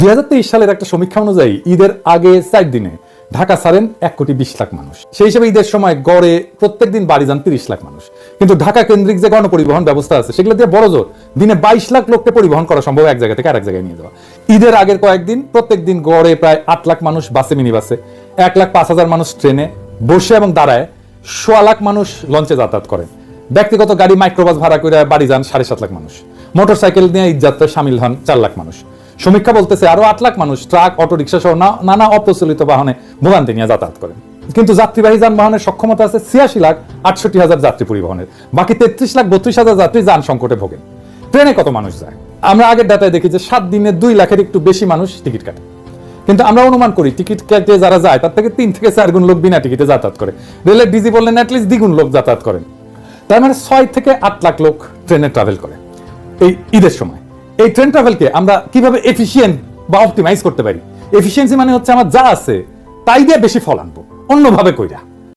2023 সালের একটা সমীক্ষা অনুযায়ী ঈদের আগে 4 দিনে ঢাকা ছাড়েন 1,20,00,000 মানুষ। সেই হিসেবে ঈদের সময় গড়ে প্রত্যেক দিন বাড়ি যান 30 লাখ মানুষ। কিন্তু ঢাকা কেন্দ্রিক যে গণপরিবহন ব্যবস্থা আছে সেগুলো দিয়ে বড় জোর দিনে 22 লাখ লোককে পরিবহন করা সম্ভব এক জায়গা থেকে আরেক জায়গায় নিয়ে যাওয়া। ঈদের আগের কয়েকদিন প্রত্যেক দিন গড়ে প্রায় 8 লাখ মানুষ বাসে, মিনি বাসে, 1,05,000 মানুষ ট্রেনে বসে এবং দাঁড়ায়, 1.25 লাখ মানুষ লঞ্চে যাতায়াত করেন। ব্যক্তিগত গাড়ি, মাইক্রোবাস ভাড়া করে বাড়ি যান 7.5 লাখ মানুষ। মোটরসাইকেল নিয়ে ঈদযাত্রায় সামিল হন 4 লাখ মানুষ। সমীক্ষা বলতেছে আরো 8 লাখ মানুষ ট্রাক, অটো রিক্সা সহ নানা অপ্রচলিত বাহনে ভোগান্তি নিয়ে যাতায়াত করেন। কিন্তু যাত্রীবাহী যানবাহনের সক্ষমতা আছে 86,68,000 যাত্রী পরিবহনের। বাকি 33,32,000 যাত্রী যান সংকটে ভোগেন। ট্রেনে কত মানুষ যায়? আমরা আগের ডাটায় দেখি যে 7 দিনে 2 লাখের একটু বেশি মানুষ টিকিট কাটে। কিন্তু আমরা অনুমান করি টিকিট কেটে যারা যায় তার থেকে 3 থেকে 4 গুণ লোক বিনা টিকিটে যাতায়াত করে। রেলের ডিজি বললেন অ্যাটলিস্ট দ্বিগুণ লোক যাতায়াত করেন। তার মানে 6 থেকে 8 লাখ লোক ট্রেনে ট্রাভেল করে এই ঈদের সময়। এই ট্রেন ট্রাভেলকে আমরা কিভাবে এফিশিয়েন্ট বা অপটিমাইজ করতে পারি? এফিশিয়েন্সি মানে হচ্ছে আমার যা আছে তাই দিয়ে বেশি ফল আনবো, অন্যভাবে কইরা।